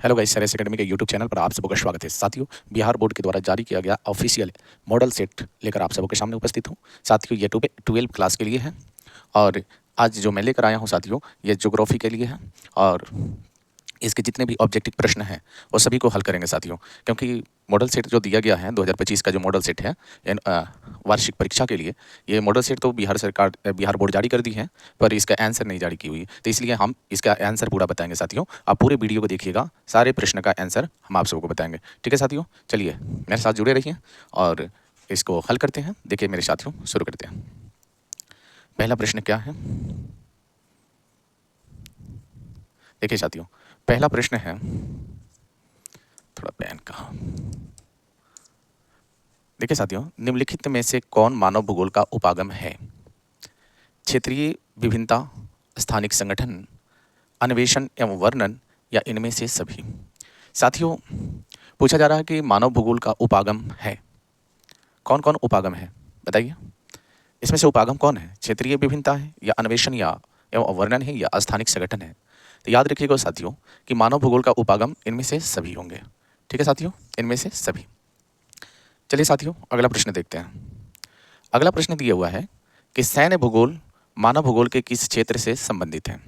Hello guys, सरस academy के YouTube channel पर आप सबका स्वागत है। साथियों, बिहार बोर्ड के द्वारा जारी किया गया ऑफिशियल मॉडल सेट लेकर आप सबके सामने उपस्थित हूँ। साथियों, ये 12 क्लास के लिए है और आज जो मैं लेकर आया हूँ साथियों, ये ज्योग्राफी के लिए है और इसके जितने भी ऑब्जेक्टिव प्रश्न हैं वो सभी को हल करेंगे साथियों। क्योंकि मॉडल सेट जो दिया गया है 2025 का जो मॉडल सेट है वार्षिक परीक्षा के लिए, ये मॉडल सेट तो बिहार बोर्ड जारी कर दी है, पर इसका आंसर नहीं जारी की हुई। तो इसलिए हम इसका आंसर पूरा बताएंगे साथियों। आप पूरे वीडियो को देखिएगा, सारे प्रश्न का आंसर हम आप सबको बताएंगे। ठीक है साथियों, चलिए मेरे साथ जुड़े रहिए और इसको हल करते हैं। देखिए मेरे साथियों, शुरू करते हैं। पहला प्रश्न क्या है, देखिए साथियों, पहला प्रश्न है, थोड़ा पेन का, देखिए साथियों, निम्नलिखित में से कौन मानव भूगोल का उपागम है? क्षेत्रीय विभिन्नता, स्थानिक संगठन, अन्वेषण एवं वर्णन, या इनमें से सभी? साथियों, पूछा जा रहा है कि मानव भूगोल का उपागम है, कौन कौन उपागम है बताइए। इसमें से उपागम कौन है? क्षेत्रीय विभिन्नता है, या अन्वेषण या एवं वर्णन है, या स्थानिक संगठन है? तो याद रखिएगा साथियों कि मानव भूगोल का उपागम इनमें से सभी होंगे। ठीक है साथियों, इनमें से सभी। चलिए साथियों, अगला प्रश्न देखते हैं। अगला प्रश्न दिया हुआ है कि सैन्य भूगोल मानव भूगोल के किस क्षेत्र से संबंधित है?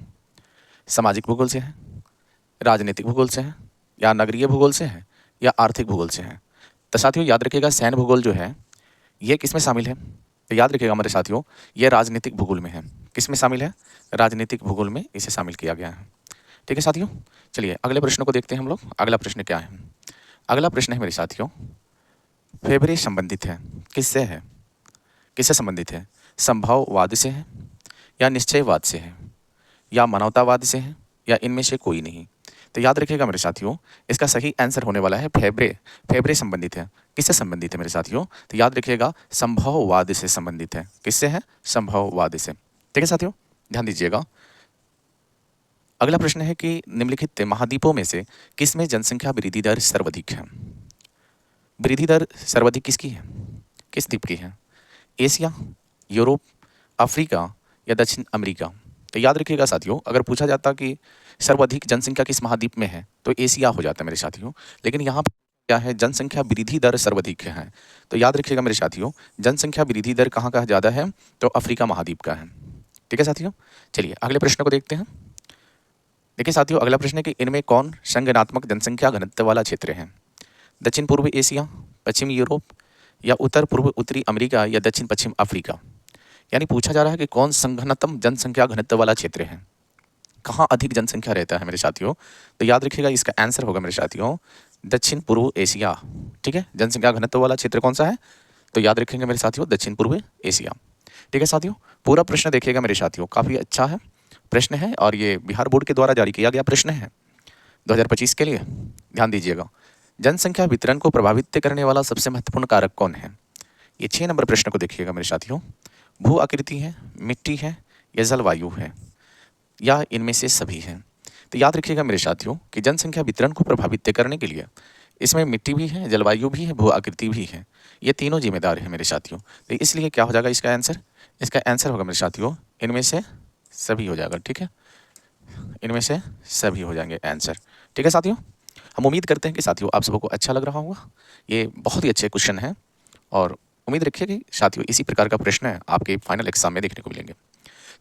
सामाजिक भूगोल से है, राजनीतिक भूगोल से है, या नगरीय भूगोल से है, या आर्थिक भूगोल से है? तो साथियों याद रखिएगा, सैन्य भूगोल जो है ये किस में शामिल है? तो याद रखिएगा हमारे साथियों, ये राजनीतिक भूगोल में है। किस में शामिल है? राजनीतिक भूगोल में इसे शामिल किया गया है। ठीक है साथियों, चलिए अगले प्रश्न को देखते हैं हम लोग। अगला प्रश्न क्या है? अगला प्रश्न है मेरे साथियों, फेबरे संबंधित है, किससे है? किससे संबंधित है? संभववाद से है, या निश्चयवाद से है, या मानवतावाद से है, या इनमें से कोई नहीं? तो याद रखिएगा मेरे साथियों, इसका सही आंसर होने वाला है फेबरे। फेबरे संबंधित है, किससे संबंधित है मेरे साथियों? तो याद रखिएगा, संभववाद से संबंधित है। किससे है? संभववाद से। ठीक है साथियों, ध्यान दीजिएगा। अगला प्रश्न है कि निम्नलिखित महाद्वीपों में से किसमें जनसंख्या वृद्धि दर सर्वाधिक है? वृद्धि दर सर्वाधिक किसकी है? किस द्वीप की है? एशिया, यूरोप, अफ्रीका, या दक्षिण अमेरिका? तो याद रखिएगा साथियों, अगर पूछा जाता कि सर्वाधिक जनसंख्या किस महाद्वीप में है तो एशिया हो जाता है मेरे साथियों। लेकिन यहाँ पर क्या है? जनसंख्या वृद्धि दर सर्वाधिक है। तो याद रखिएगा मेरे साथियों, जनसंख्या वृद्धि दर कहाँ का ज़्यादा है? तो अफ्रीका महाद्वीप का है। ठीक है साथियों, चलिए अगले प्रश्न को देखते हैं। देखिए साथियों, अगला प्रश्न है कि इनमें कौन संगठनात्मक जनसंख्या घनत्व वाला क्षेत्र है? दक्षिण पूर्व एशिया, पश्चिम यूरोप, या उत्तर पूर्व उत्तरी अमेरिका, या दक्षिण पश्चिम अफ्रीका? यानी पूछा जा रहा है कि कौन संघनतम जनसंख्या घनत्व वाला क्षेत्र है, कहाँ अधिक जनसंख्या रहता है मेरे साथियों? तो याद रखिएगा, इसका आंसर होगा मेरे साथियों दक्षिण पूर्व एशिया। ठीक है, जनसंख्या घनत्व वाला क्षेत्र कौन सा है? तो याद रखेंगे मेरे साथियों, दक्षिण पूर्व एशिया। ठीक है साथियों, पूरा प्रश्न देखिएगा मेरे साथियों, काफ़ी अच्छा है प्रश्न है और ये बिहार बोर्ड के द्वारा जारी किया गया प्रश्न है 2025 के लिए। ध्यान दीजिएगा, जनसंख्या वितरण को प्रभावित करने वाला सबसे महत्वपूर्ण कारक कौन है? ये 6 नंबर प्रश्न को देखिएगा मेरे साथियों। भू आकृति है, मिट्टी है, या जलवायु है, या इनमें से सभी हैं? तो याद रखिएगा मेरे साथियों कि जनसंख्या वितरण को प्रभावित करने के लिए इसमें मिट्टी भी है, जलवायु भी है, भू आकृति भी है, ये तीनों जिम्मेदार हैं मेरे साथियों। तो इसलिए क्या हो जाएगा इसका आंसर? इसका आंसर होगा मेरे साथियों इनमें से सभी हो जाएगा। ठीक है, इनमें से सभी हो जाएंगे आंसर। ठीक है साथियों, हम उम्मीद करते हैं कि साथियों आप सबको अच्छा लग रहा होगा। ये बहुत ही अच्छे क्वेश्चन हैं और उम्मीद रखिए कि साथियों इसी प्रकार का प्रश्न है आपके फाइनल एग्जाम में देखने को मिलेंगे।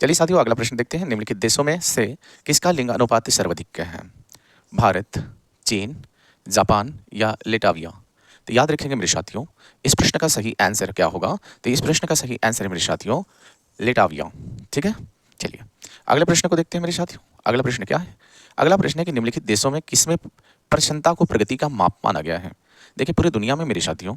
चलिए साथियों, अगला प्रश्न देखते हैं। निम्नलिखित देशों में से किसका लिंग अनुपात सर्वाधिक है? भारत, चीन, जापान, या लेटाविया? तो याद रखेंगे मेरे साथियों, इस प्रश्न का सही आंसर क्या होगा? तो इस प्रश्न का सही आंसर है मेरे साथियों लेटाविया। ठीक है, चलिए अगले प्रश्न को देखते हैं मेरे साथियों। अगला प्रश्न क्या है? अगला प्रश्न है कि निम्नलिखित देशों में किसमें प्रसन्नता को प्रगति का माप माना गया है? देखिए पूरी दुनिया में मेरे साथियों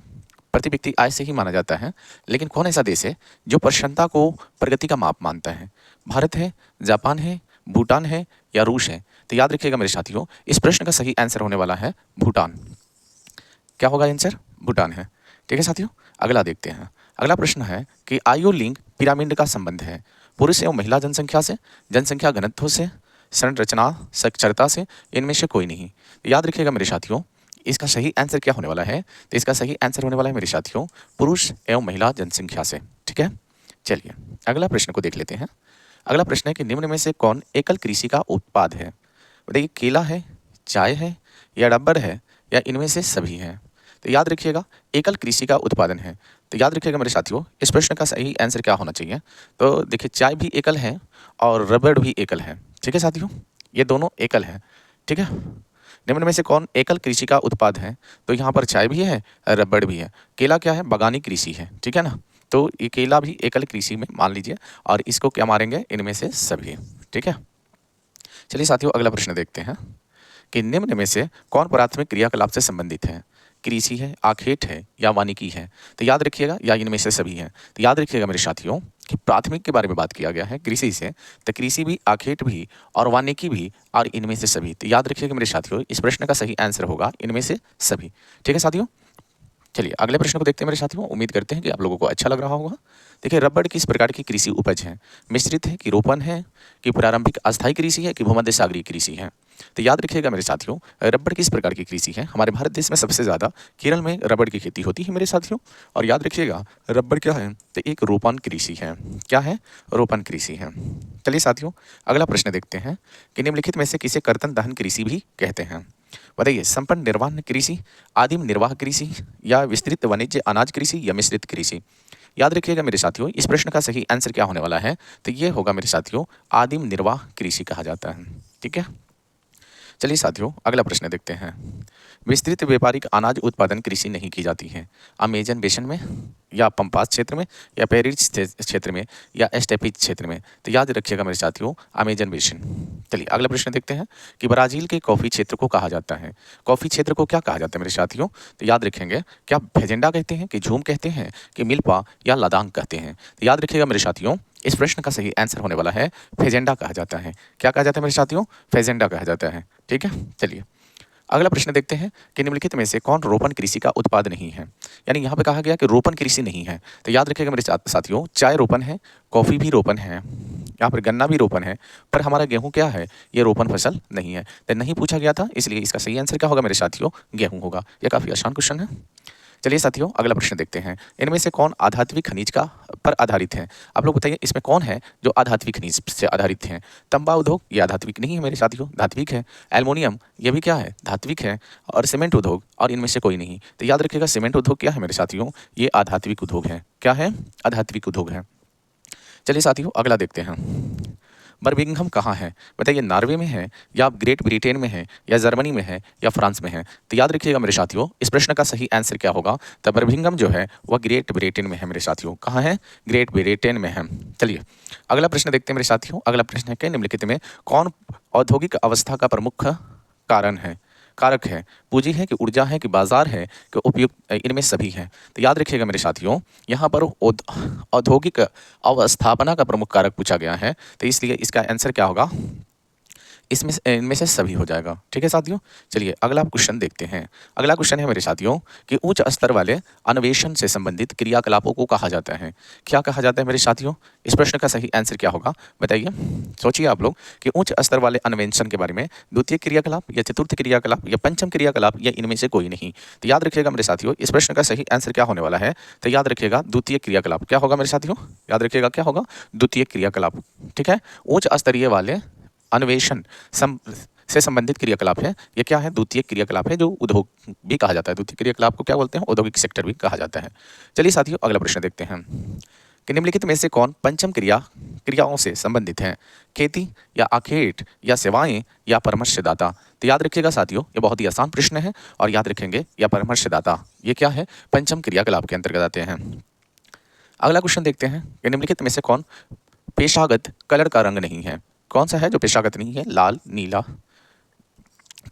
प्रति व्यक्ति आय से ही माना जाता है, लेकिन कौन ऐसा देश है जो प्रसन्नता को प्रगति का माप मानता है? भारत है, जापान है, भूटान है, या रूस है? तो याद रखिएगा मेरे साथियों, इस प्रश्न का सही आंसर होने वाला है भूटान। क्या होगा आंसर? भूटान है। ठीक है साथियों, अगला देखते हैं। अगला प्रश्न है कि आयु लिंग पिरामिड का संबंध है पुरुष एवं महिला जनसंख्या से, जनसंख्या घनत्व से, संरचना साक्षरता से, इनमें से कोई नहीं? याद रखिएगा मेरे साथियों, इसका सही आंसर क्या होने वाला है? तो इसका सही आंसर होने वाला है मेरे साथियों पुरुष एवं महिला जनसंख्या से। ठीक है, चलिए अगला प्रश्न को देख लेते हैं। अगला प्रश्न है कि निम्न में से कौन एकल कृषि का उत्पाद है? बताइए, केला है, चाय है, या रबर है या इनमें से सभी हैं? तो याद रखिएगा एकल कृषि का उत्पादन है। तो याद रखिएगा मेरे साथियों इस प्रश्न का सही आंसर क्या होना चाहिए? तो देखिए चाय भी एकल है और रबड़ भी एकल है। ठीक है साथियों, ये दोनों एकल हैं। ठीक है, निम्न में से कौन एकल कृषि का उत्पाद है? तो यहाँ पर चाय भी है, रबड़ भी है। केला क्या है? बागानी कृषि है। ठीक है ना, तो ये केला भी एकल कृषि में मान लीजिए और इसको क्या मारेंगे? इनमें से सभी। ठीक है, चलिए साथियों अगला प्रश्न देखते हैं कि निम्न में से कौन प्राथमिक क्रियाकलाप से संबंधित है? कृषि है, आखेट है या वानिकी है? तो याद रखिएगा या इनमें से सभी हैं। तो याद रखिएगा मेरे साथियों कि प्राथमिक के बारे में बात किया गया है कृषि से, तो कृषि भी, आखेट भी और वानिकी भी और इनमें से सभी। तो याद रखिएगा मेरे साथियों इस प्रश्न का सही आंसर होगा इनमें से सभी। ठीक है साथियों, चलिए अगले प्रश्न को देखते हैं मेरे साथियों। उम्मीद करते हैं कि आप लोगों को अच्छा लग रहा होगा। देखिए रबड़ किस प्रकार की कृषि उपज है? मिश्रित है कि रोपण है कि प्रारंभिक अस्थायी कृषि है कि भूमध्य सागरीय कृषि है? तो याद रखिएगा मेरे साथियों रबड़ किस प्रकार की कृषि है? हमारे भारत देश में सबसे ज़्यादा केरल में रबड़ की खेती होती है मेरे साथियों। और याद रखिएगा रबड़ क्या है? तो एक रोपण कृषि है। क्या है? रोपण कृषि है। चलिए साथियों अगला प्रश्न देखते हैं कि निम्नलिखित में से किसे कर्तन दहन कृषि भी कहते हैं? बताइए, संपन्न निर्वाह कृषि, आदिम निर्वाह कृषि या विस्तृत वाणिज्य अनाज कृषि या मिश्रित कृषि? याद रखिएगा मेरे साथियों इस प्रश्न का सही आंसर क्या होने वाला है? तो ये होगा मेरे साथियों आदिम निर्वाह कृषि कहा जाता है। ठीक है, चलिए साथियों अगला प्रश्न देखते हैं। विस्तृत व्यापारिक अनाज उत्पादन कृषि नहीं की जाती है अमेजन बेसिन में या पंपास क्षेत्र में या पेरिस क्षेत्र में या एस्टेपिज क्षेत्र में? तो याद रखिएगा मेरे साथियों अमेजन बेसिन। चलिए अगला प्रश्न देखते हैं कि ब्राजील के कॉफ़ी क्षेत्र को कहा जाता है। कॉफ़ी क्षेत्र को क्या कहा जाता है मेरे साथियों? तो याद रखेंगे क्या फेजेंडा कहते हैं कि झूम कहते हैं कि मिल्पा या लदांग कहते हैं? तो याद रखिएगा मेरे साथियों इस प्रश्न का सही आंसर होने वाला है फेजेंडा कहा जाता है। क्या कहा जाता है मेरे साथियों? फेजेंडा कहा जाता है। ठीक है, चलिए अगला प्रश्न देखते हैं कि निम्नलिखित में से कौन रोपण कृषि का उत्पाद नहीं है? यानी यहाँ पे कहा गया कि रोपण कृषि नहीं है। तो याद रखिएगा मेरे साथियों चाय रोपण है, कॉफ़ी भी रोपण है, यहाँ पर गन्ना भी रोपण है, पर हमारा गेहूं क्या है? ये रोपण फसल नहीं है। तो नहीं पूछा गया था इसलिए इसका सही आंसर क्या होगा मेरे साथियों? गेहूं होगा। यह काफ़ी आसान क्वेश्चन है। चलिए साथियों अगला प्रश्न देखते हैं इनमें से कौन आध्यात्मिक खनिज का पर आधारित है? आप लोग बताइए इसमें कौन है जो आध्यात्मिक खनिज से आधारित है? तंबा उद्योग ये आध्यात्मिक नहीं है मेरे साथियों, धात्विक है। एल्युमिनियम ये भी क्या है? धात्विक है। और सीमेंट उद्योग और इनमें से कोई नहीं। तो याद रखिएगा सीमेंट उद्योग क्या है मेरे साथियों? ये आध्यात्मिक उद्योग है। क्या है? आध्यात्मिक उद्योग है। चलिए साथियों अगला देखते हैं बर्मिंघम कहाँ है? बताइए नॉर्वे में है या ग्रेट ब्रिटेन में है या जर्मनी में है या फ्रांस में है? तो याद रखिएगा मेरे साथियों इस प्रश्न का सही आंसर क्या होगा? तो बर्मिंघम जो है वह ग्रेट ब्रिटेन में है मेरे साथियों। कहाँ है? ग्रेट ब्रिटेन में है। चलिए अगला प्रश्न देखते हैं मेरे साथियों। अगला प्रश्न है कि निम्नलिखित में कौन औद्योगिक अवस्था का प्रमुख कारण है? कारक है? पूंजी है कि ऊर्जा है कि बाजार है कि उपयुक्त इनमें सभी हैं? तो याद रखिएगा मेरे साथियों यहाँ पर औद्योगिक अवस्थापना का प्रमुख कारक पूछा गया है, तो इसलिए इसका आंसर क्या होगा? इसमें इनमें से सभी हो जाएगा। ठीक है साथियों, चलिए अगला क्वेश्चन देखते हैं। अगला क्वेश्चन है मेरे साथियों कि उच्च स्तर वाले अन्वेषण से संबंधित क्रियाकलापों को कहा जाता है। क्या कहा जाता है मेरे साथियों? इस प्रश्न का सही आंसर क्या होगा बताइए? सोचिए आप लोग कि उच्च स्तर वाले अन्वेषण के बारे में द्वितीय क्रियाकलाप या चतुर्थ क्रियाकलाप या पंचम क्रियाकलाप या इनमें से कोई नहीं। तो याद रखिएगा मेरे साथियों इस प्रश्न का सही आंसर क्या होने वाला है? तो याद रखिएगा द्वितीय क्रियाकलाप। क्या होगा मेरे साथियों? याद रखिएगा क्या होगा? द्वितीय क्रियाकलाप। ठीक है, उच्च स्तरीय वाले अन्वेषण से संबंधित क्रियाकलाप है। ये क्या है? द्वितीय क्रियाकलाप है जो उद्योग भी कहा जाता है। द्वितीय क्रियाकलाप को क्या बोलते हैं? औद्योगिक सेक्टर भी कहा जाता है। चलिए साथियों अगला प्रश्न देखते हैं कि निम्नलिखित में से कौन पंचम क्रियाओं से संबंधित है? खेती या आखेट या सेवाएं या परामर्शदाता? तो याद रखिएगा साथियों ये बहुत ही आसान प्रश्न है और याद रखेंगे या परामर्शदाता ये क्या है? पंचम क्रियाकलाप के अंतर्गत आते हैं। अगला क्वेश्चन देखते हैं कि निम्नलिखित में से कौन पेशागत कलर का रंग नहीं है? कौन सा है जो पेशागत नहीं है? लाल, नीला,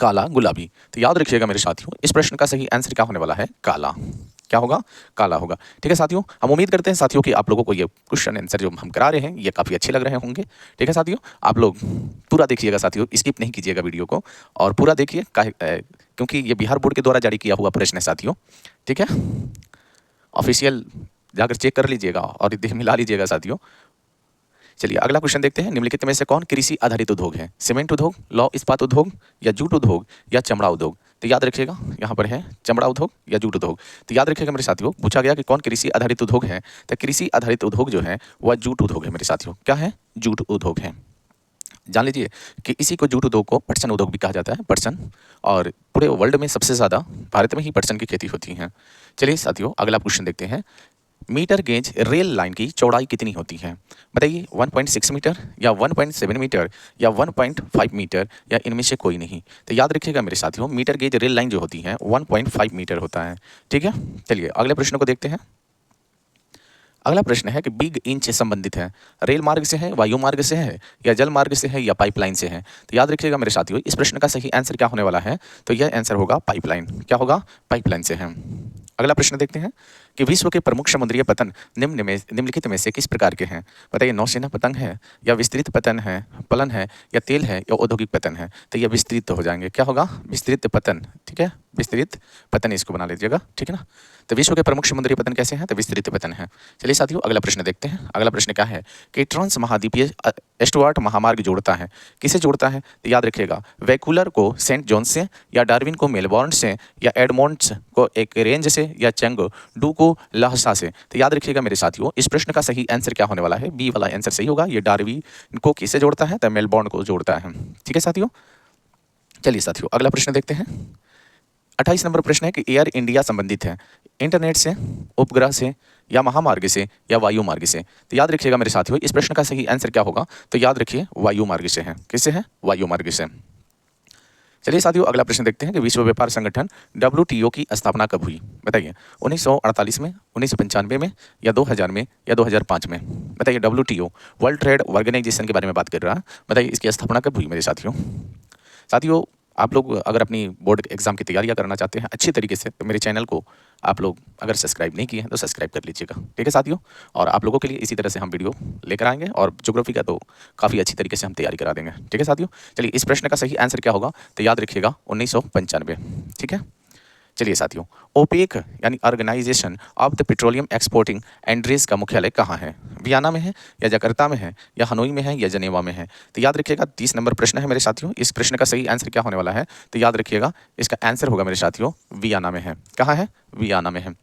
काला, गुलाबी। तो याद रखिएगा मेरे साथियों इस प्रश्न का सही आंसर क्या होने वाला है? काला। क्या होगा? काला होगा। ठीक है साथियों, हम उम्मीद करते हैं साथियों कि आप लोगों को ये क्वेश्चन आंसर जो हम करा रहे हैं ये काफ़ी अच्छे लग रहे होंगे। ठीक है साथियों, आप लोग पूरा देखिएगा साथियों, स्किप नहीं कीजिएगा वीडियो को और पूरा देखिए क्योंकि ये बिहार बोर्ड के द्वारा जारी किया हुआ प्रश्न है साथियों। ठीक है, ऑफिशियल जाकर चेक कर लीजिएगा और मिला लीजिएगा साथियों। चलिए अगला क्वेश्चन देखते हैं निम्नलिखित में से कौन कृषि आधारित उद्योग है? सीमेंट उद्योग, लौह इस्पात उद्योग या जूट उद्योग या चमड़ा उद्योग? तो याद रखिएगा यहाँ पर है चमड़ा उद्योग या जूट उद्योग। तो याद रखिएगा मेरे साथियों पूछा गया कि कौन कृषि आधारित उद्योग है, तो कृषि आधारित उद्योग जो है वह जूट उद्योग है मेरे साथियों। क्या है? जूट उद्योग है। जान लीजिए कि इसी को जूट उद्योग को पटसन उद्योग भी कहा जाता है, पटसन। और पूरे वर्ल्ड में सबसे ज़्यादा भारत में ही पटसन की खेती होती है। चलिए साथियों, अगला क्वेश्चन देखते हैं। मीटर गेज रेल लाइन की चौड़ाई कितनी होती है? बताइए, 1.6 मीटर या 1.7 मीटर या 1.5 मीटर या इनमें से कोई नहीं। तो याद रखिएगा मेरे साथियों, मीटर गेज रेल लाइन जो होती है 1.5 मीटर होता है। ठीक है, चलिए अगले प्रश्न को देखते हैं। अगला प्रश्न है कि बिग इंच से संबंधित है, रेल मार्ग से है, वायु मार्ग से है, या जल मार्ग से है, या पाइपलाइन से है। तो याद रखिएगा मेरे साथियों, इस प्रश्न का सही आंसर क्या होने वाला है? तो यह आंसर होगा पाइपलाइन। क्या होगा? पाइपलाइन से है। अगला प्रश्न देखते हैं कि विश्व के प्रमुख समुद्रीय पतन निम्नलिखित में से किस प्रकार के हैं? बताइए, नौसेना पतंग है, या विस्तृत पतन है, पलन है, या तेल है, या औद्योगिक पतन है। तो ये विस्तृत हो जाएंगे। क्या होगा? विस्तृत पतन। ठीक है, विस्तृत पतन इसको बना लीजिएगा। ठीक है ना। तो विश्व के प्रमुख समुद्री पतन कैसे हैं? तो विस्तृत पतन है। चलिए साथियों, अगला प्रश्न देखते हैं। अगला प्रश्न क्या है कि ट्रांस महाद्वीपीय एस्टुअर्ट महामार्ग जोड़ता है, किसे जोड़ता है? तो याद रखिएगा, वैंकूवर को सेंट जॉन से, या डार्विन को मेलबोर्न से, या एडमोंड्स को एक रेंज से, या चेंगडू को लहसा से। तो याद रखिएगा मेरे साथियों, इस प्रश्न का सही आंसर क्या होने वाला है? बी वाला आंसर सही होगा। ये डार्विन को किससे जोड़ता है? तो मेलबोर्न को जोड़ता है। ठीक है साथियों। चलिए साथियों, अगला प्रश्न देखते हैं। 28 नंबर प्रश्न है कि एयर इंडिया संबंधित है इंटरनेट से, उपग्रह से, या महामार्ग से, या वायु मार्ग से। तो याद रखिएगा मेरे साथियों, इस प्रश्न का सही आंसर क्या होगा? तो याद रखिए, वायु मार्ग से है। किससे है? वायु मार्ग से। चलिए साथियों, अगला प्रश्न देखते हैं कि विश्व व्यापार संगठन WTO की स्थापना कब हुई? बताइए, 1948 में, 1995 में, या 2000 में, या 2005 में। बताइए, WTO वर्ल्ड ट्रेड ऑर्गेनाइजेशन के बारे में बात कर रहा है। बताइए, इसकी स्थापना कब हुई मेरे साथियों? साथियों, आप लोग अगर अपनी बोर्ड एग्जाम की तैयारियां करना चाहते हैं अच्छी तरीके से, तो मेरे चैनल को आप लोग अगर सब्सक्राइब नहीं किए हैं तो सब्सक्राइब कर लीजिएगा। ठीक है साथियों। और आप लोगों के लिए इसी तरह से हम वीडियो लेकर आएंगे, और ज्योग्राफी का तो काफ़ी अच्छी तरीके से हम तैयारी करा देंगे। ठीक है साथियों। चलिए, इस प्रश्न का सही आंसर क्या होगा? तो याद रखिएगा, 1995। ठीक है। चलिए साथियों, ओपेक यानी organisation of the petroleum exporting एंड्रीज का मुख्यालय कहाँ है? वियना में है, या जकार्ता में है, या हनोई में है, या जनेवा में है। तो याद रखिएगा, 30 नंबर प्रश्न है मेरे साथियों। इस प्रश्न का सही आंसर क्या होने वाला है? तो याद रखिएगा, इसका आंसर होगा मेरे साथियों, वियना में है। कहाँ है? वियना में है।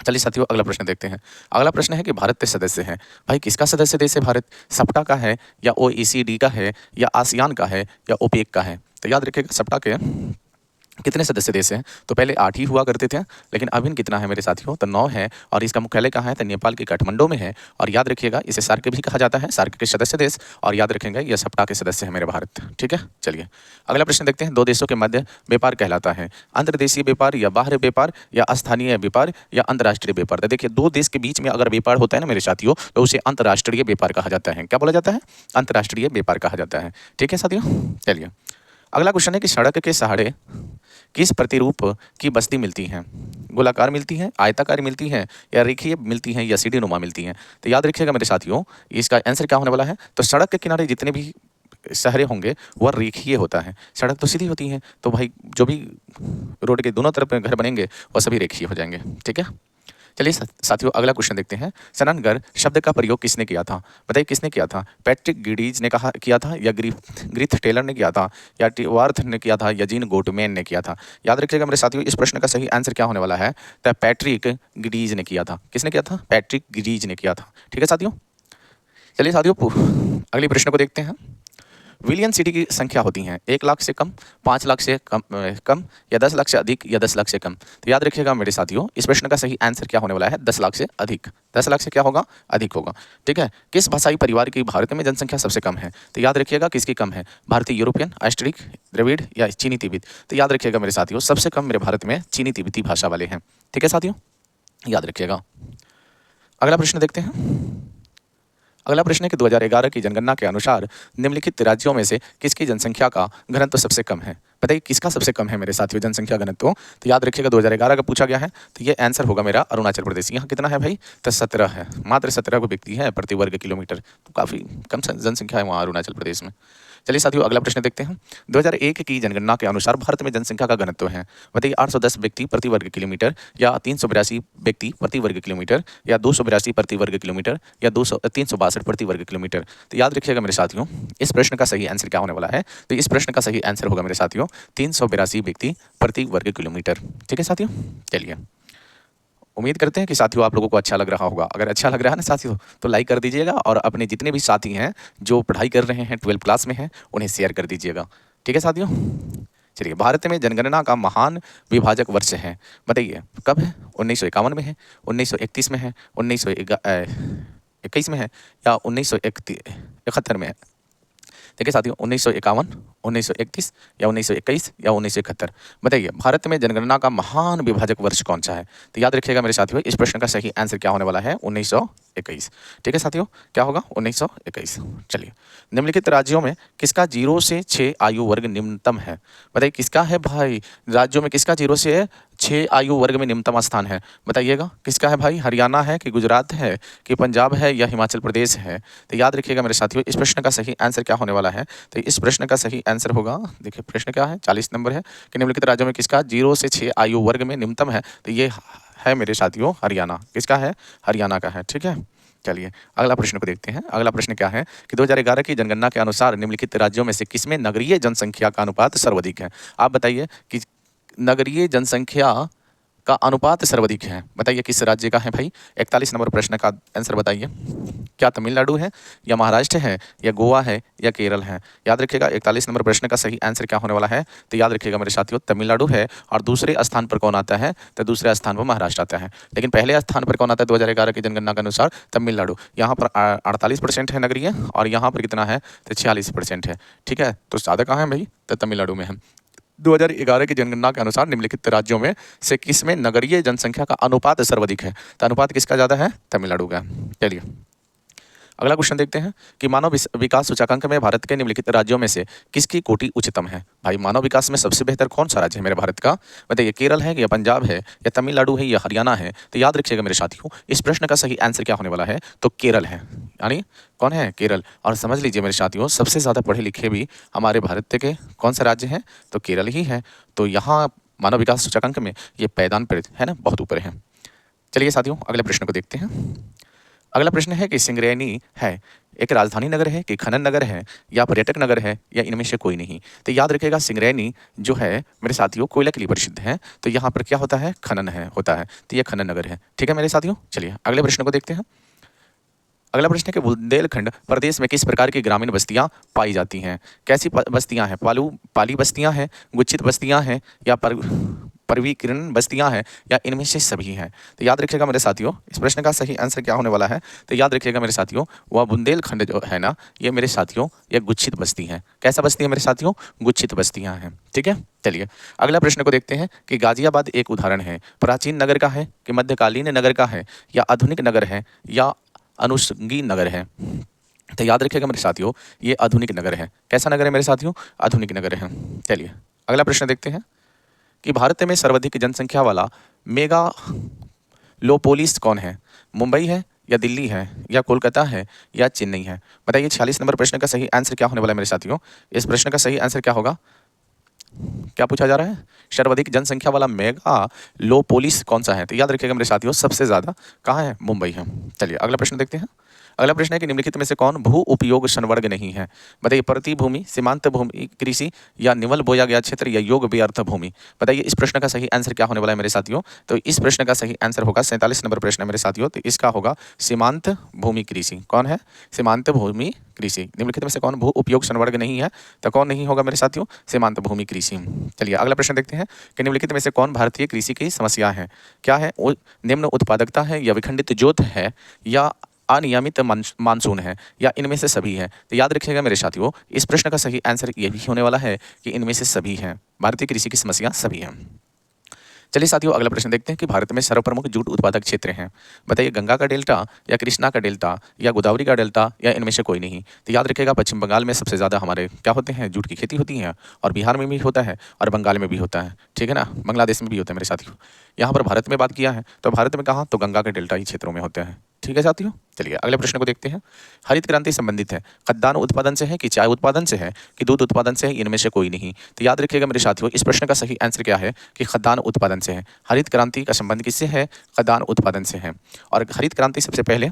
चलिए साथियों, अगला प्रश्न देखते हैं। अगला प्रश्न है कि भारत के सदस्य है। भाई, किसका सदस्य देश है भारत? सप्टा का है, या OECD का है, या आसियान का है, या ओपेक का है। तो याद रखिएगा, सप्टा के कितने सदस्य देश हैं? तो पहले 8 ही हुआ करते थे, लेकिन अभी कितना है मेरे साथियों? तो 9 है। और इसका मुख्यालय कहाँ है? तो नेपाल के काठमांडू में है। और याद रखिएगा, इसे सार्क भी कहा जाता है, सार्क के सदस्य देश। और याद रखेंगे, ये सप्ताह के सदस्य है मेरे भारत। ठीक है। चलिए, अगला प्रश्न देखते हैं। 2 देशों के मध्य व्यापार कहलाता है अंतर्देशीय व्यापार, या बाहरी व्यापार, या स्थानीय व्यापार, या अंतर्राष्ट्रीय व्यापार। तो देखिए, 2 देश के बीच में अगर व्यापार होता है ना मेरे साथियों, तो उसे अंतर्राष्ट्रीय व्यापार कहा जाता है। क्या बोला जाता है? अंतर्राष्ट्रीय व्यापार कहा जाता है। ठीक है साथियों। चलिए, अगला क्वेश्चन है कि सड़क के सहारे किस प्रतिरूप की बस्ती मिलती हैं? गोलाकार मिलती हैं, आयताकार मिलती हैं, या रेखीय मिलती हैं, या सीढ़ी नुमा मिलती हैं। तो याद रखिएगा मेरे साथियों, इसका आंसर क्या होने वाला है? तो सड़क के किनारे जितने भी शहरें होंगे वह रेखीय होता है। सड़क तो सीधी होती है, तो भाई जो भी रोड के दोनों तरफ में घर बनेंगे वह सभी रेखीय हो जाएंगे। ठीक है। चलिए साथियों, अगला क्वेश्चन देखते हैं। स्नानघर शब्द का प्रयोग किसने किया था? बताइए, किसने किया था? पैट्रिक गिडीज ने किया था, या ग्रीथ टेलर ने किया था, या टीवर्थ ने किया था, या जीन गोटमैन ने किया था। याद रखिएगा मेरे साथियों, इस प्रश्न का सही आंसर क्या होने वाला है? तो पैट्रिक गिडीज ने किया था। किसने किया था? पैट्रिक गिडीज ने किया था। ठीक है साथियों। चलिए साथियों, अगले प्रश्न को देखते हैं। विलियन सिटी की संख्या होती है 1 लाख से कम, 5 लाख से कम, या 10 लाख से अधिक, या 10 लाख से कम। तो याद रखिएगा मेरे साथियों, इस प्रश्न का सही आंसर क्या होने वाला है? 10 लाख से अधिक। 10 लाख से क्या होगा? अधिक होगा। ठीक है। किस भाषाई परिवार की भारत में जनसंख्या सबसे कम है? तो याद रखिएगा, किसकी कम है? भारतीय, यूरोपियन, ऑस्ट्रिक, द्रविड़, या चीनी तिब्बत। तो याद रखिएगा मेरे साथियों, सबसे कम मेरे भारत में चीनी तिब्बती भाषा वाले हैं। ठीक है साथियों, याद रखिएगा। अगला प्रश्न देखते हैं। अगला प्रश्न है कि 2011 की जनगणना के अनुसार निम्नलिखित राज्यों में से किसकी जनसंख्या का घनत्व सबसे कम है? बताइए, किसका सबसे कम है मेरे साथियों जनसंख्या घनत्व? तो याद रखिएगा, 2011 का पूछा गया है, तो ये आंसर होगा मेरा अरुणाचल प्रदेश। यहाँ कितना है भाई? तो 17 है। मात्र 17 व्यक्ति है प्रति वर्ग किलोमीटर। तो काफ़ी कम जनसंख्या है वहाँ अरुणाचल प्रदेश में। चलिए साथियों, अगला प्रश्न देखते हैं। 2001 की जनगणना के अनुसार भारत में जनसंख्या का घनत्व है। बताइए, 810 व्यक्ति प्रति वर्ग किलोमीटर, या 382 व्यक्ति प्रति वर्ग किलोमीटर, या 282 प्रति वर्ग किलोमीटर, या 362 प्रति वर्ग किलोमीटर। तो याद रखिएगा मेरे साथियों, इस प्रश्न का सही आंसर क्या होने वाला है? तो इस प्रश्न का सही आंसर होगा मेरे साथियों 382 व्यक्ति प्रति वर्ग किलोमीटर। ठीक है साथियों। चलिए, उम्मीद करते हैं कि साथियों आप लोगों को अच्छा लग रहा होगा। अगर अच्छा लग रहा है ना साथियों, तो लाइक कर दीजिएगा और अपने जितने भी साथी हैं जो पढ़ाई कर रहे हैं 12th क्लास में हैं, उन्हें शेयर कर दीजिएगा। ठीक है साथियों? चलिए, भारत में जनगणना का महान विभाजक वर्ष है, बताइए कब है? 1951 में है, 1931 में है, 1921 में है, या 1971 में है? देखिए साथियों, 1951, 1931 या 1921 या 1971, बताइए भारत में जनगणना का महान विभाजक वर्ष कौन सा है? तो याद रखिएगा मेरे साथियों, इस प्रश्न का सही आंसर क्या होने वाला है? 1921। ठीक है साथियों, क्या होगा? 1921। चलिए, निम्नलिखित राज्यों में किसका 0 से 6 आयु वर्ग निम्नतम है? बताइए किसका है भाई? राज्यों में किसका 0 से 6 आयु वर्ग में निम्नतम स्थान है? बताइएगा किसका है भाई? हरियाणा है कि गुजरात है कि पंजाब है या हिमाचल प्रदेश है? तो याद रखिएगा मेरे साथियों, इस प्रश्न का सही आंसर क्या होने वाला है? तो इस प्रश्न का सही आंसर होगा, देखिए प्रश्न क्या है, 40 नंबर है कि निम्नलिखित राज्यों में किसका 0 से 6 आयु वर्ग में निम्नतम है? तो ये है मेरे साथियों हरियाणा। किसका है? हरियाणा का है। ठीक है, चलिए अगला प्रश्न को देखते हैं। अगला प्रश्न क्या है कि 2011 की जनगणना के अनुसार निम्नलिखित राज्यों में से किसमें नगरीय जनसंख्या का अनुपात सर्वाधिक है? आप बताइए कि नगरीय जनसंख्या का अनुपात सर्वाधिक है, बताइए किस राज्य का है भाई? 41 नंबर प्रश्न का आंसर बताइए। क्या तमिलनाडु है या महाराष्ट्र है या गोवा है या केरल है? याद रखिएगा 41 नंबर प्रश्न का सही आंसर क्या होने वाला है? तो याद रखिएगा मेरे साथियों, तमिलनाडु है। और दूसरे स्थान पर कौन आता है? तो दूसरे स्थान पर महाराष्ट्र आता है। लेकिन पहले स्थान पर कौन आता है 2011 की जनगणना के अनुसार? तमिलनाडु। यहाँ पर 48% है नगरीय और यहाँ पर कितना है? तो 46% है। ठीक है, तो ज़्यादा कहाँ है भाई? तो तमिलनाडु में है। 2011 की जनगणना के अनुसार निम्नलिखित राज्यों में से किसमें नगरीय जनसंख्या का अनुपात सर्वाधिक है? तो अनुपात किसका ज़्यादा है? तमिलनाडु का। चलिए अगला क्वेश्चन देखते हैं कि मानव विकास सूचकांक में भारत के निम्नलिखित राज्यों में से किसकी कोटि उच्चतम है? भाई मानव विकास में सबसे बेहतर कौन सा राज्य है मेरे भारत का? बताइए केरल है या पंजाब है या तमिलनाडु है या हरियाणा है? तो याद रखिएगा मेरे साथियों, इस प्रश्न का सही आंसर क्या होने वाला है? तो केरल है। यानी कौन है? केरल। और समझ लीजिए मेरे साथियों, सबसे ज़्यादा पढ़े लिखे भी हमारे भारत के कौन सा राज्य है? तो केरल ही है। तो यहाँ मानव विकास सूचकांक में ये पायदान पर है ना, बहुत ऊपर है। चलिए साथियों अगले प्रश्न को देखते हैं। अगला प्रश्न है कि सिंगरैनी है एक राजधानी नगर है कि खनन नगर है या पर्यटक नगर है या इनमें से कोई नहीं? तो याद रखिएगा सिंगरैनी जो है मेरे साथियों कोयला के लिए प्रसिद्ध है। तो यहाँ पर क्या होता है? खनन है होता है। तो ये खनन नगर है। ठीक है मेरे साथियों, चलिए अगले प्रश्न को देखते हैं। अगला प्रश्न है कि बुंदेलखंड प्रदेश में किस प्रकार की ग्रामीण बस्तियां पाई जाती हैं? कैसी बस्तियां हैं? पाली बस्तियां हैं, गुच्छित बस्तियां हैं या परवीकरण बस्तियां हैं या इनमें से सभी हैं? तो याद रखिएगा मेरे साथियों, इस प्रश्न का सही आंसर क्या होने वाला है? तो याद रखिएगा मेरे साथियों, वह बुंदेलखंड जो है ना, ये मेरे साथियों ये गुच्छित बस्ती है। कैसा बस्ती है मेरे साथियों? गुच्छित बस्तियां हैं। ठीक है, चलिए अगला प्रश्न को देखते हैं कि गाजियाबाद एक उदाहरण है प्राचीन नगर का है कि मध्यकालीन नगर का है या आधुनिक नगर है या अनुषंगी नगर है? तो याद रखिएगा मेरे साथियों, ये आधुनिक नगर है। कैसा नगर है मेरे साथियों? आधुनिक नगर है। चलिए अगला प्रश्न देखते हैं कि भारत में सर्वाधिक जनसंख्या वाला मेगा लोपोलिस कौन है? मुंबई है या दिल्ली है या कोलकाता है या चेन्नई है? बताइए 46 नंबर प्रश्न का सही आंसर क्या होने वाला है मेरे साथियों? इस प्रश्न का सही आंसर क्या होगा? क्या पूछा जा रहा है? सर्वाधिक जनसंख्या वाला मेगा लोपोलिस कौन सा है? तो याद रखिएगा मेरे साथियों, सबसे ज्यादा कहाँ है? मुंबई है। चलिए अगला प्रश्न देखते हैं। अगला प्रश्न है कि निम्नलिखित में से कौन भू उपयोग संवर्ग नहीं है? बताइए प्रति भूमि, सीमांत भूमि कृषि या निवल बोया गया क्षेत्र या योग व्यर्थ भूमि? बताइए इस प्रश्न का सही आंसर क्या होने वाला है मेरे साथियों? तो इस प्रश्न का सही आंसर होगा 47 नंबर प्रश्न है मेरे साथियों। तो इसका होगा सीमांत भूमि कृषि। कौन है? सीमांत भूमि कृषि। निम्नलिखित में से कौन भू उपयोग संवर्ग नहीं है? तो कौन नहीं होगा मेरे साथियों? सीमांत भूमि कृषि। चलिए अगला प्रश्न देखते हैं कि निम्नलिखित में से कौन भारतीय कृषि की समस्या है? क्या है? निम्न उत्पादकता है या विखंडित जोत है या अनियमित मानसून है या इनमें से सभी है? तो याद रखिएगा मेरे साथियों, इस प्रश्न का सही आंसर ये भी होने वाला है कि इनमें से सभी हैं। भारतीय कृषि की समस्या सभी है। चलिए साथियों अगला प्रश्न देखते हैं कि भारत में सर्वप्रमुख जूट उत्पादक क्षेत्र हैं। बताइए गंगा का डेल्टा या कृष्णा का डेल्टा या गोदावरी का डेल्टा या इनमें से कोई नहीं? तो याद रखिएगा पश्चिम बंगाल में सबसे ज़्यादा हमारे क्या होते हैं? जूट की खेती होती है और बिहार में भी होता है और बंगाल में भी होता है। ठीक है ना, बांग्लादेश में भी होता है मेरे साथियों। यहाँ पर भारत में बात किया है तो भारत में कहाँ? तो गंगा के डेल्टा ही क्षेत्रों में होते हैं। ठीक है साथियों, चलिए अगले प्रश्न को देखते हैं। हरित क्रांति संबंधित है खाद्यान्न उत्पादन से है कि चाय उत्पादन से है कि दूध उत्पादन से है? इनमें से कोई नहीं। तो याद रखिएगा मेरे साथियों, इस प्रश्न का सही आंसर क्या है कि खाद्यान्न उत्पादन से है। हरित क्रांति का संबंध किससे है? खाद्यान्न उत्पादन से है। और हरित क्रांति सबसे पहले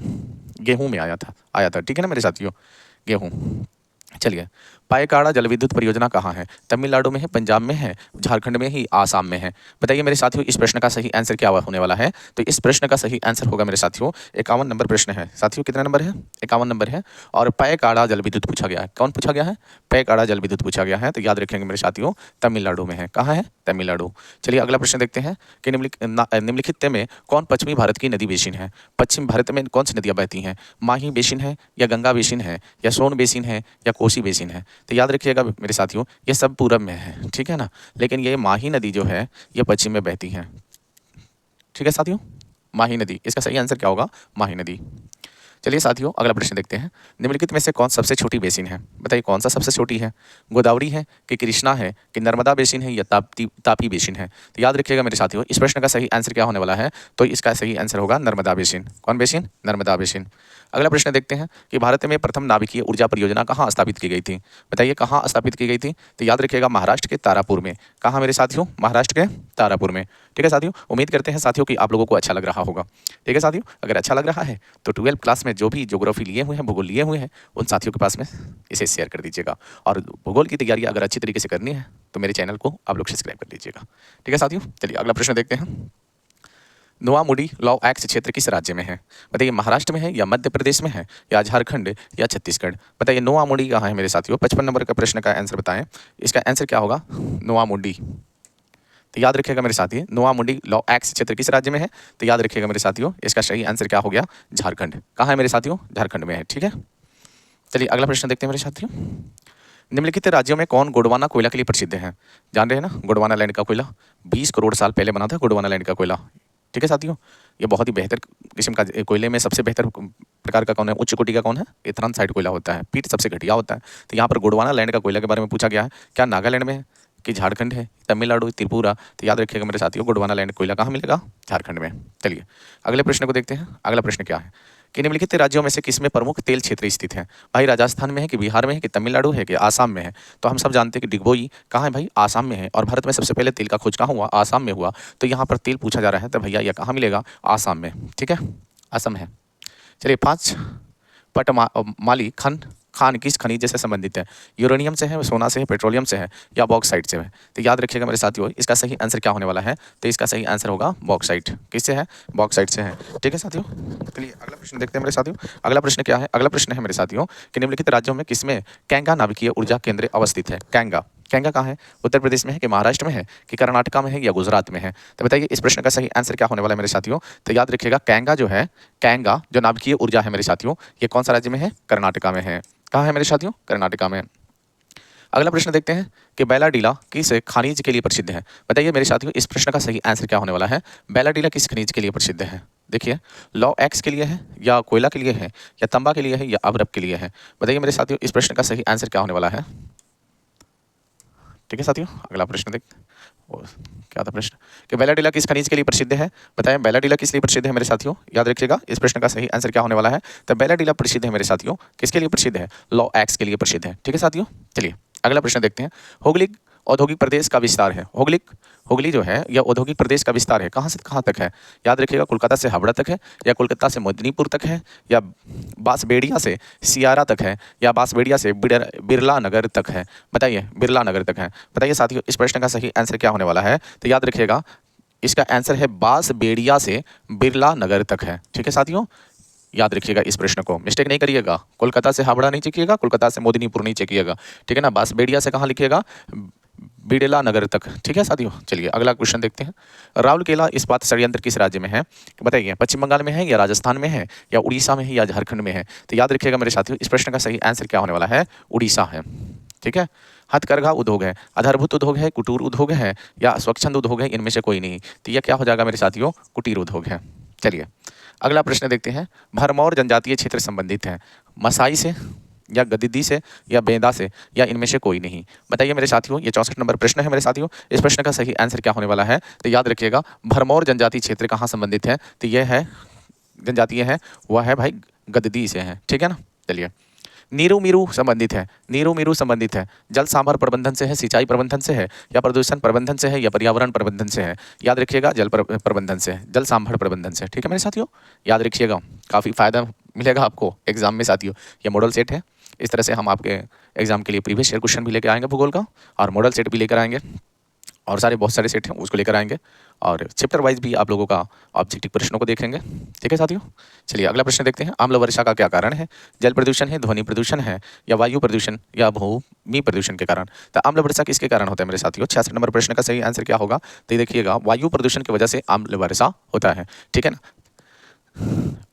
गेहूं में आया था। ठीक है ना मेरे साथियों, गेहूं। चलिए, पायकाड़ा जल विद्युत परियोजना कहाँ है? तमिलनाडु में है, पंजाब में है, झारखंड में ही, आसाम में है? बताइए मेरे साथियों, इस प्रश्न का सही आंसर क्या होने वाला है? तो इस प्रश्न का सही आंसर होगा मेरे साथियों 51 नंबर प्रश्न है। साथियों कितना नंबर है? 51 नंबर है। और पायकाड़ा जल विद्युत पूछा गया है। कौन पूछा गया है? पायकाड़ा जल विद्युत पूछा गया है। तो याद रखेंगे मेरे साथियों, तमिलनाडु में है। कहाँ है? तमिलनाडु। चलिए अगला प्रश्न देखते हैं कि निम्नलिखित में कौन पश्चिमी भारत की नदी बेसिन है? पश्चिम भारत में कौन सी नदियाँ बहती हैं? माही बेसिन है, या गंगा बेसिन है, या सोन बेसिन है, या कोसी बेसिन है? तो याद रखिएगा मेरे साथियों, ये सब पूरब में है, ठीक है ना। लेकिन ये माही नदी जो है ये पश्चिम में बहती है, ठीक है साथियों। माही नदी, इसका सही आंसर क्या होगा? माही नदी। चलिए साथियों अगला प्रश्न देखते हैं। निम्नलिखित में से कौन सबसे छोटी बेसिन है? बताइए कौन सा सबसे छोटी है? गोदावरी है, कि कृष्णा है, कि नर्मदा बेसिन है, या तापी बेसिन है? तो याद रखिएगा मेरे साथियों, इस प्रश्न का सही आंसर क्या होने वाला है? तो इसका सही आंसर होगा नर्मदा बेसिन। कौन बेसिन? नर्मदा बेसिन। अगला प्रश्न देखते हैं कि भारत में प्रथम नाभिकीय ऊर्जा परियोजना कहाँ स्थापित की गई थी? बताइए कहाँ स्थापित की गई थी? तो याद रखिएगा महाराष्ट्र के तारापुर में। कहाँ मेरे साथियों? महाराष्ट्र के तारापुर में। ठीक है साथियों, उम्मीद करते हैं साथियों कि आप लोगों को अच्छा लग रहा होगा। ठीक है साथियों, अगर अच्छा लग रहा है तो 12th क्लास में जो भी ज्योग्राफी लिए हुए हैं, भूगोल लिए हुए हैं, उन साथियों के पास में इसे शेयर कर दीजिएगा। और भूगोल की तैयारी अगर अच्छी तरीके से करनी है तो मेरे चैनल को आप लोग सब्सक्राइब कर लीजिएगा। ठीक है साथियों, चलिए अगला प्रश्न देखते हैं। नोआमुडी लॉ एक्ट क्षेत्र किस राज्य में है? बताइए महाराष्ट्र में है, या मध्य प्रदेश में है, या झारखंड, या छत्तीसगढ़? बताइए नोआमुडी कहाँ है मेरे साथियों? 55 नंबर का प्रश्न का आंसर बताएं। इसका आंसर क्या होगा? नोआमुडी। तो याद रखिएगा मेरे साथी, नोआमुडी लॉ एक्ट क्षेत्र किस राज्य में है? तो याद रखिएगा मेरे साथियों, इसका सही आंसर क्या हो गया? झारखंड। कहाँ है मेरे साथियों? झारखंड में है। ठीक है, चलिए अगला प्रश्न देखते हैं मेरे साथियों। निम्नलिखित राज्यों में कौन गोंडवाना कोयला के लिए प्रसिद्ध है? जान रहे हैं ना गोंडवाना लैंड का कोयला? 20 करोड़ साल पहले बना था गोंडवाना लैंड का कोयला। ठीक है साथियों, ये बहुत ही बेहतर किस्म का कोयले में सबसे बेहतर प्रकार का कौन है? उच्च कोटि का कौन है? एथेनॉसाइट कोयला होता है, पीठ सबसे घटिया होता है। तो यहाँ पर गोंडवाना लैंड का कोयला के बारे में पूछा गया है। क्या नागालैंड में है, कि झारखंड है, तमिलनाडु, त्रिपुरा? तो याद रखिएगा मेरे साथियों, गोंडवाना लैंड कोयला कहाँ मिलेगा? झारखंड में। चलिए अगले प्रश्न को देखते हैं। अगला प्रश्न क्या है कि निम्नलिखित राज्यों में से किसमें प्रमुख तेल क्षेत्र स्थित है? भाई राजस्थान में है, कि बिहार में है, कि तमिलनाडु है, कि आसाम में है? तो हम सब जानते हैं कि डिगबोई कहाँ है भाई? आसाम में है। और भारत में सबसे पहले तेल का खोज कहाँ हुआ? आसाम में हुआ। तो यहाँ पर तेल पूछा जा रहा है तो भैया यह कहाँ मिलेगा? आसाम में। ठीक है, आसाम है। चलिए 5, पटमाली खान किस खनिज से संबंधित है? यूरेनियम से है, सोना से है, पेट्रोलियम से है, या बॉक्साइट से है? तो याद रखिएगा मेरे साथियों, इसका सही आंसर क्या होने वाला है? तो इसका सही आंसर होगा बॉक्साइट। किससे है? बॉक्साइट से है। ठीक है साथियों, चलिए अगला प्रश्न देखते हैं मेरे साथियों। अगला प्रश्न क्या है? अगला प्रश्न है मेरे साथियों कि निम्नलिखित राज्यों में किसमें कैंगा नाभिकीय ऊर्जा केंद्र अवस्थित है? कैंगा, कैंगा कहाँ है? उत्तर प्रदेश में है, कि महाराष्ट्र में है, कि कर्नाटका में है, या गुजरात में है? तो बताइए इस प्रश्न का सही आंसर क्या होने वाला है मेरे साथियों? तो याद रखिएगा कैंगा जो है, कैंगा जो नाभिकीय ऊर्जा है मेरे साथियों, ये कौन सा राज्य में है? कर्नाटका में है। कहाँ है मेरे साथियों? कर्नाटका में। अगला प्रश्न देखते हैं कि बैलाडीला किस खनिज के लिए प्रसिद्ध है? बताइए मेरे साथियों, इस प्रश्न का सही आंसर क्या होने वाला है? बैलाडीला किस खनिज के लिए प्रसिद्ध है? देखिए, लॉ एक्स के लिए है, या कोयला के लिए है, या तांबा के लिए है, या अभ्रक के लिए है? बताइए मेरे साथियों, इस प्रश्न का सही आंसर क्या होने वाला है? ठीक है साथियों, अगला प्रश्न देख, क्या था प्रश्न कि बैलाडीला किस खनिज के लिए प्रसिद्ध है? बताएं बैलाडीला किस लिए प्रसिद्ध है मेरे साथियों? याद रखिएगा इस प्रश्न का सही आंसर क्या होने वाला है? तो बैलाडीला प्रसिद्ध है मेरे साथियों, किसके लिए प्रसिद्ध है? लॉ एक्स के लिए प्रसिद्ध है। ठीक है साथियों, चलिए अगला प्रश्न देखते हैं। हुगली औद्योगिक प्रदेश का विस्तार है। हुगली जो है यह औद्योगिक प्रदेश का विस्तार है, कहाँ से कहाँ तक है? याद रखिएगा, कोलकाता से हावड़ा तक है, या कोलकाता से मेदिनीपुर तक है, या बांसबेड़िया से सियारा तक है, या बांसबेड़िया से बिरला नगर तक है? बताइए, बिरला नगर तक है। बताइए साथियों, इस प्रश्न का सही आंसर क्या होने वाला है? तो याद रखिएगा इसका आंसर है बांसबेड़िया से बिरला नगर तक है। ठीक है साथियों, याद रखिएगा इस प्रश्न को, मिस्टेक नहीं करिएगा। कोलकाता से हावड़ा नहीं चेकिएगा, कोलकाता से मेदिनीपुर नहीं चेकिएगा। ठीक है ना, बांसबेड़िया से कहाँ लिखिएगा? बिड़ला नगर तक। ठीक है साथियों, चलिए अगला क्वेश्चन देखते हैं। राउरकेला इस्पात संयंत्र किस राज्य में है? बताइए, पश्चिम बंगाल में है, या राजस्थान में है, या उड़ीसा में है, या झारखंड में है? तो याद रखिएगा मेरे साथियों, इस प्रश्न का सही आंसर क्या होने वाला है? उड़ीसा है। ठीक है, हथकरघा उद्योग है, आधारभूत उद्योग है, कुटीर उद्योग है, या स्वच्छंद उद्योग है? इनमें से कोई नहीं। तो यह क्या हो जाएगा मेरे साथियों? कुटीर उद्योग है। चलिए अगला प्रश्न देखते हैं। भरमौर जनजातीय क्षेत्र संबंधित है मसाई से, या गद्दी से, या बेदा से, या इनमें से कोई नहीं? बताइए मेरे साथियों, ये 64 नंबर प्रश्न है मेरे साथियों। इस प्रश्न का सही आंसर क्या होने वाला है? तो याद रखिएगा, भरमौर जनजातीय क्षेत्र कहाँ संबंधित है? तो यह है जनजातीय है, वह है भाई गद्दी से है। ठीक है ना, चलिए नीरू मीरू संबंधित है। नीरू मीरू संबंधित है जल सांभर प्रबंधन से है, सिंचाई प्रबंधन से है, या प्रदूषण प्रबंधन से है, या पर्यावरण प्रबंधन से है? याद रखिएगा जल प्रबंधन से है, जल सांभर प्रबंधन से। ठीक है मेरे साथियों, याद रखिएगा, काफ़ी फायदा मिलेगा आपको एग्जाम में साथियों। ये मॉडल सेट है। इस तरह से हम आपके एग्जाम के लिए प्रीवियस ईयर क्वेश्चन भी लेकर आएंगे भूगोल का, और मॉडल सेट भी लेकर आएंगे, और सारे बहुत सारे सेट हैं उसको लेकर आएंगे, और चैप्टर वाइज भी आप लोगों का ऑब्जेक्टिव प्रश्नों को देखेंगे। ठीक है साथियों, चलिए अगला प्रश्न देखते हैं। आम्ल वर्षा का क्या कारण है? जल प्रदूषण है, ध्वनि प्रदूषण है, या वायु प्रदूषण, या भूमि प्रदूषण के कारण? तो आम्ल वर्षा किसके कारण होता है मेरे साथियों? 66 नंबर प्रश्न का सही आंसर क्या होगा? तो ये देखिएगा, वायु प्रदूषण की वजह से आम्ल वर्षा होता है। ठीक है ना।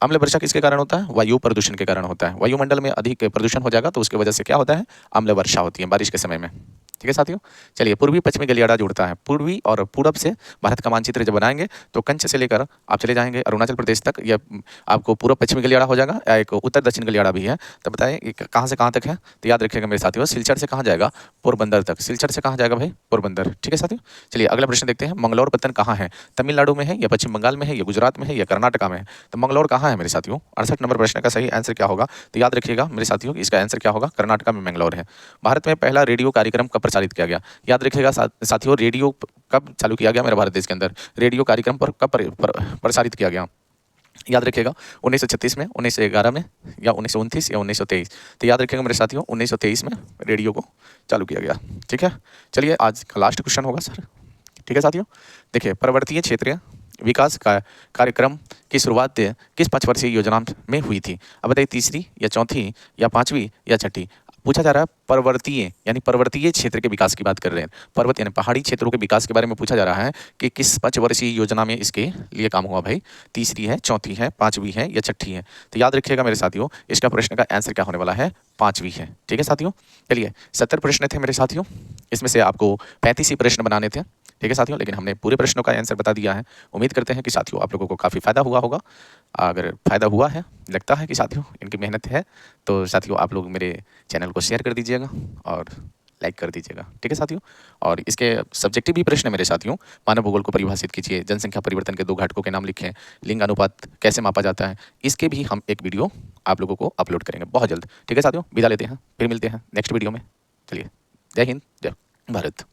आम्ल वर्षा किसके कारण होता है? वायु प्रदूषण के कारण होता है। वायुमंडल में अधिक प्रदूषण हो जाएगा तो उसकी वजह से क्या होता है? आम्ल वर्षा होती है बारिश के समय में। ठीक है साथियों, चलिए पूर्वी पश्चिमी गलियारा जुड़ता है। पूर्वी और पूरब से भारत का मानचित्र जब बनाएंगे तो कंच से लेकर आप चले जाएंगे अरुणाचल प्रदेश तक, या आपको पूर्व पश्चिमी गलियारा हो जाएगा, या एक उत्तर दक्षिण गलियारा भी है। तो बताएं ये कहाँ से कहाँ तक है? तो याद रखिएगा मेरे साथियों, सिलचर से कहाँ जाएगा? पोरबंदर तक। सिलचर से कहाँ जाएगा भाई? पोरबंदर। ठीक है साथियों, चलिए अगला प्रश्न देखते हैं। मंगलौर पत्तन कहाँ है? तमिलनाडु में है, या पश्चिम बंगाल में है, या गुजरात में है, या कर्नाटका में है? तो मंगलौर कहाँ है मेरे साथियों? 68 नंबर प्रश्न का सही आंसर क्या होगा? तो याद रखिएगा मेरे साथियों, इसका आंसर क्या होगा? कर्नाटका में मंगलौर है। भारत में पहला रेडियो कार्यक्रम कब प्रसारित किया गया? याद रखिएगा साथियों, रेडियो कब चालू किया गया मेरे भारत देश के अंदर? रेडियो कार्यक्रम पर कब प्रसारित किया गया? याद रखिएगा 1936 में, 1911 में, या 1929, या 1923? तो याद रखिएगा मेरे साथियों, 1923 में रेडियो को चालू किया गया। ठीक है, चलिए आज का लास्ट क्वेश्चन होगा सर। ठीक है साथियों, देखिए पर्वतीय क्षेत्रीय विकास का कार्यक्रम की शुरुआत किस 5 वर्षीय योजना में हुई थी? अब बताइए, तीसरी, या चौथी, या पांचवी, या छठी? पूछा जा रहा है पर्वतीय, यानी पर्वतीय क्षेत्र के विकास की बात कर रहे हैं। पर्वत यानी पहाड़ी क्षेत्रों के विकास के बारे में पूछा जा रहा है कि किस 5 वर्षीय योजना में इसके लिए काम हुआ भाई? तीसरी है, चौथी है, पांचवी है, या छठी है? तो याद रखिएगा मेरे साथियों, इसका प्रश्न का आंसर क्या होने वाला है? पांचवी है। ठीक है साथियों, चलिए 70 प्रश्न थे मेरे साथियों, इसमें से आपको 35 ही प्रश्न बनाने थे। ठीक है साथियों, लेकिन हमने पूरे प्रश्नों का आंसर बता दिया है। उम्मीद करते हैं कि साथियों आप लोगों को काफ़ी फायदा हुआ होगा। अगर फायदा हुआ है, लगता है कि साथियों इनकी मेहनत है, तो साथियों आप लोग मेरे चैनल को शेयर कर दीजिएगा और लाइक कर दीजिएगा। ठीक है साथियों, और इसके सब्जेक्टिव भी प्रश्न मेरे साथियों, मानव भूगोल को परिभाषित कीजिए, जनसंख्या परिवर्तन के 2 घटकों के नाम लिखें, लिंग अनुपात कैसे मापा जाता है, इसके भी हम एक वीडियो आप लोगों को अपलोड करेंगे बहुत जल्द। ठीक है साथियों, विदा लेते हैं, फिर मिलते हैं नेक्स्ट वीडियो में। चलिए, जय हिंद, जय भारत।